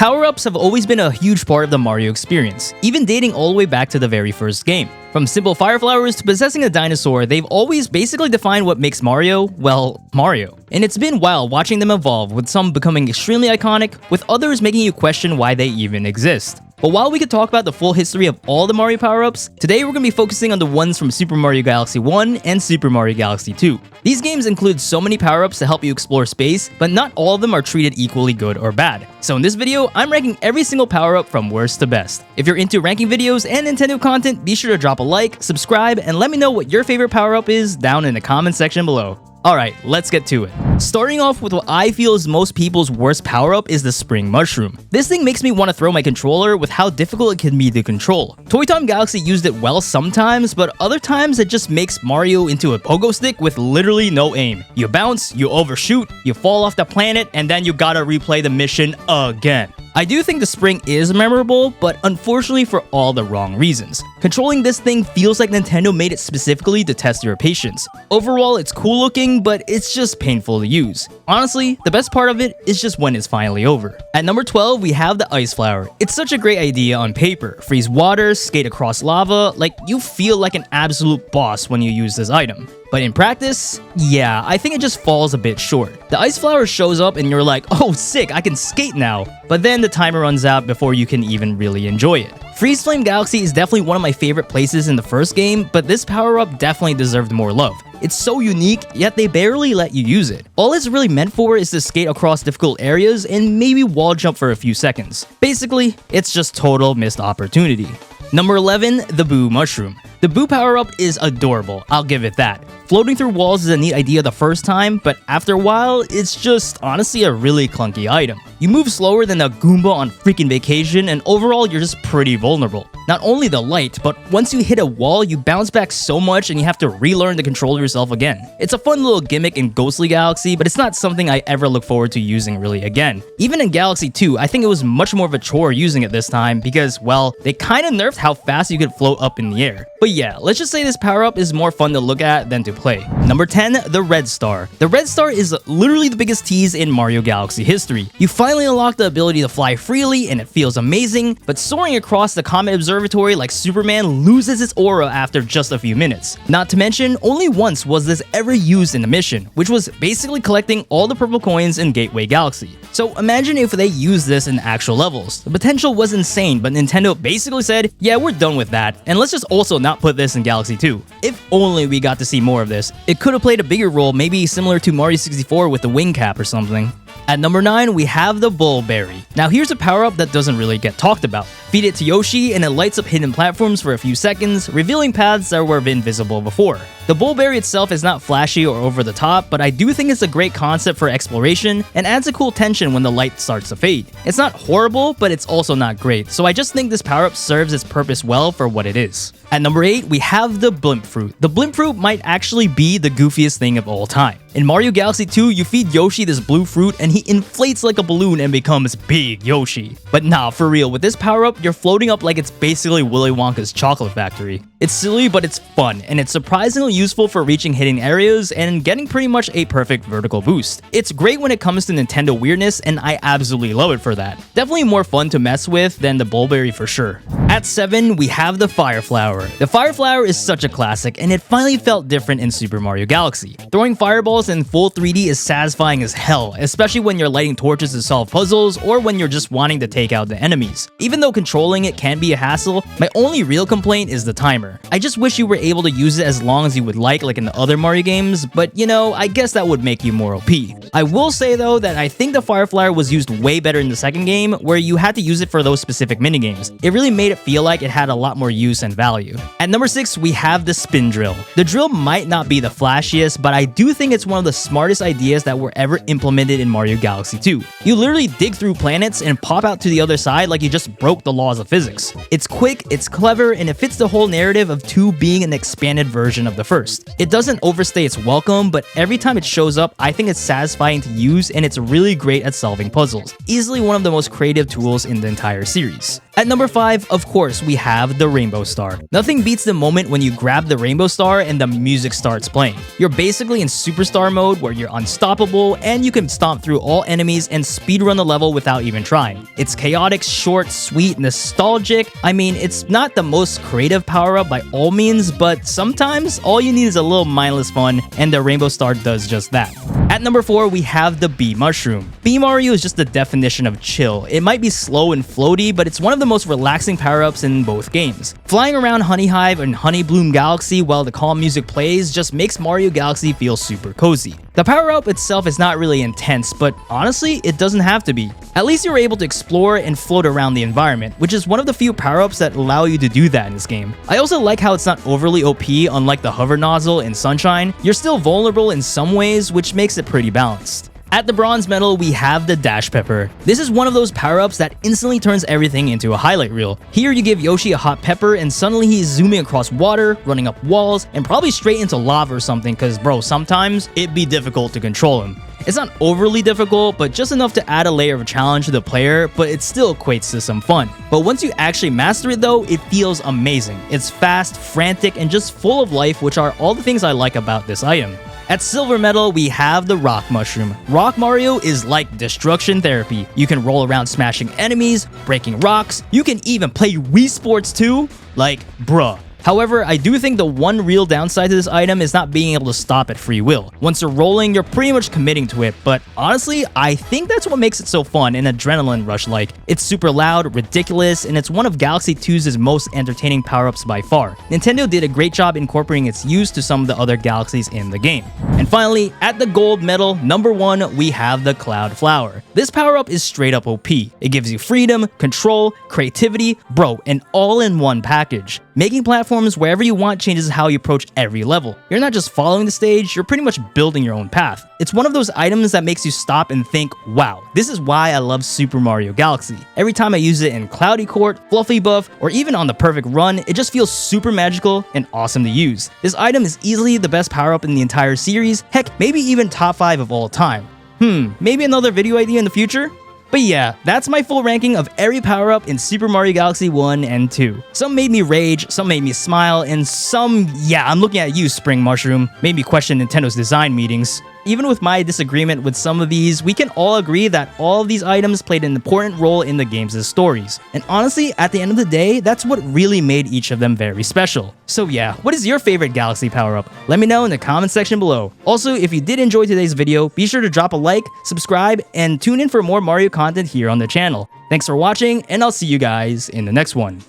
Power-ups have always been a huge part of the Mario experience, even dating all the way back to the very first game. From simple fire flowers to possessing a dinosaur, they've always basically defined what makes Mario, well, Mario. And it's been wild watching them evolve, with some becoming extremely iconic, with others making you question why they even exist. But while we could talk about the full history of all the Mario power-ups, today we're going to be focusing on the ones from Super Mario Galaxy 1 and Super Mario Galaxy 2. These games include so many power-ups to help you explore space, but not all of them are treated equally good or bad. So in this video, I'm ranking every single power-up from worst to best. If you're into ranking videos and Nintendo content, be sure to drop a like, subscribe, and let me know what your favorite power-up is down in the comment section below. Alright, let's get to it. Starting off with what I feel is most people's worst power-up is the Spring Mushroom. This thing makes me want to throw my controller with how difficult it can be to control. Toy Time Galaxy used it well sometimes, but other times it just makes Mario into a pogo stick with literally no aim. You bounce, you overshoot, you fall off the planet, and then you gotta replay the mission again. I do think the Spring is memorable, but unfortunately for all the wrong reasons. Controlling this thing feels like Nintendo made it specifically to test your patience. Overall, it's cool looking, but it's just painful to use. Honestly, the best part of it is just when it's finally over. At number 12, we have the Ice Flower. It's such a great idea on paper. Freeze water, skate across lava, like you feel like an absolute boss when you use this item. But in practice, yeah, I think it just falls a bit short. The Ice Flower shows up and you're like, oh sick, I can skate now. But then the timer runs out before you can even really enjoy it. Freeze Flame Galaxy is definitely one of my favorite places in the first game, but this power-up definitely deserved more love. It's so unique, yet they barely let you use it. All it's really meant for is to skate across difficult areas and maybe wall jump for a few seconds. Basically, it's just total missed opportunity. Number 11, the Boo Mushroom. The Boo power-up is adorable, I'll give it that. Floating through walls is a neat idea the first time, but after a while, it's just honestly a really clunky item. You move slower than a Goomba on freaking vacation, and overall you're just pretty vulnerable. Not only the light, but once you hit a wall, you bounce back so much and you have to relearn to control yourself again. It's a fun little gimmick in Ghostly Galaxy, but it's not something I ever look forward to using really again. Even in Galaxy 2, I think it was much more of a chore using it this time because, well, they kinda nerfed how fast you could float up in the air. But yeah, let's just say this power-up is more fun to look at than to play. Number 10, the Red Star. The Red Star is literally the biggest tease in Mario Galaxy history. You finally unlock the ability to fly freely and it feels amazing, but soaring across the Comet Observatory like Superman loses its aura after just a few minutes. Not to mention, only once was this ever used in the mission, which was basically collecting all the purple coins in Gateway Galaxy. So imagine if they used this in actual levels. The potential was insane, but Nintendo basically said, yeah, we're done with that, and let's just also not put this in Galaxy 2. If only we got to see more of this. It could have played a bigger role, maybe similar to Mario 64 with the wing cap or something. At number 9, we have the Bullberry. Now here's a power-up that doesn't really get talked about. Feed it to Yoshi and it lights up hidden platforms for a few seconds, revealing paths that were invisible before. The Bullberry itself is not flashy or over the top, but I do think it's a great concept for exploration and adds a cool tension when the light starts to fade. It's not horrible, but it's also not great, so I just think this power-up serves its purpose well for what it is. At number 8, we have the Blimp Fruit. The Blimp Fruit might actually be the goofiest thing of all time. In Mario Galaxy 2, you feed Yoshi this blue fruit and he inflates like a balloon and becomes Big Yoshi. But nah, for real, with this power-up, you're floating up like it's basically Willy Wonka's chocolate factory. It's silly, but it's fun, and it's surprisingly useful for reaching hidden areas and getting pretty much a perfect vertical boost. It's great when it comes to Nintendo weirdness, and I absolutely love it for that. Definitely more fun to mess with than the Bullberry for sure. At 7, we have the Fire Flower. The Fire Flower is such a classic, and it finally felt different in Super Mario Galaxy. Throwing fireballs in full 3D is satisfying as hell, especially when you're lighting torches to solve puzzles or when you're just wanting to take out the enemies. Even though controlling it can be a hassle, my only real complaint is the timer. I just wish you were able to use it as long as you would like in the other Mario games, but you know, I guess that would make you more OP. I will say though that I think the Fire Flower was used way better in the second game, where you had to use it for those specific minigames. It really made it feel like it had a lot more use and value. At number 6, we have the Spin Drill. The drill might not be the flashiest, but I do think it's one of the smartest ideas that were ever implemented in Mario Galaxy 2. You literally dig through planets and pop out to the other side like you just broke the laws of physics. It's quick, it's clever, and it fits the whole narrative of 2 being an expanded version of the first. It doesn't overstay its welcome, but every time it shows up, I think it's satisfying to use and it's really great at solving puzzles. Easily one of the most creative tools in the entire series. At number 5, of course, we have the Rainbow Star. Nothing beats the moment when you grab the Rainbow Star and the music starts playing. You're basically in Superstar mode where you're unstoppable and you can stomp through all enemies and speedrun the level without even trying. It's chaotic, short, sweet, nostalgic. I mean, it's not the most creative power-up by all means, but sometimes all you need is a little mindless fun, and the Rainbow Star does just that. At number 4, we have the Bee Mushroom. Bee Mario is just the definition of chill. It might be slow and floaty, but it's one of the most relaxing power-ups in both games. Flying around Honey Hive and Honey Bloom Galaxy while the calm music plays just makes Mario Galaxy feel super cozy. The power-up itself is not really intense, but honestly, it doesn't have to be. At least you're able to explore and float around the environment, which is one of the few power-ups that allow you to do that in this game. I also like how it's not overly OP, unlike the hover nozzle in Sunshine. You're still vulnerable in some ways, which makes it pretty balanced. At the bronze medal, we have the Dash Pepper. This is one of those power-ups that instantly turns everything into a highlight reel. Here you give Yoshi a hot pepper and suddenly he's zooming across water, running up walls, and probably straight into lava or something, cause bro, sometimes it'd be difficult to control him. It's not overly difficult, but just enough to add a layer of challenge to the player, but it still equates to some fun. But once you actually master it though, it feels amazing. It's fast, frantic, and just full of life, which are all the things I like about this item. At silver medal, we have the Rock Mushroom. Rock Mario is like destruction therapy. You can roll around smashing enemies, breaking rocks. You can even play Wii Sports too. Like, bruh. However, I do think the one real downside to this item is not being able to stop at free will. Once you're rolling, you're pretty much committing to it, but honestly, I think that's what makes it so fun and adrenaline rush-like. It's super loud, ridiculous, and it's one of Galaxy 2's most entertaining power-ups by far. Nintendo did a great job incorporating its use to some of the other galaxies in the game. And finally, at the gold medal, number 1, we have the Cloud Flower. This power-up is straight up OP. It gives you freedom, control, creativity, bro, an all-in-one package. Making platforms wherever you want changes how you approach every level. You're not just following the stage, you're pretty much building your own path. It's one of those items that makes you stop and think, wow, this is why I love Super Mario Galaxy. Every time I use it in Cloudy Court, Fluffy Buff, or even on the perfect run, it just feels super magical and awesome to use. This item is easily the best power-up in the entire series, heck, maybe even top 5 of all time. Maybe another video idea in the future? But yeah, that's my full ranking of every power-up in Super Mario Galaxy 1 and 2. Some made me rage, some made me smile, and some, yeah, I'm looking at you, Spring Mushroom, made me question Nintendo's design meetings. Even with my disagreement with some of these, we can all agree that all of these items played an important role in the game's stories. And honestly, at the end of the day, that's what really made each of them very special. So yeah, what is your favorite Galaxy power-up? Let me know in the comment section below. Also, if you did enjoy today's video, be sure to drop a like, subscribe, and tune in for more Mario content here on the channel. Thanks for watching, and I'll see you guys in the next one.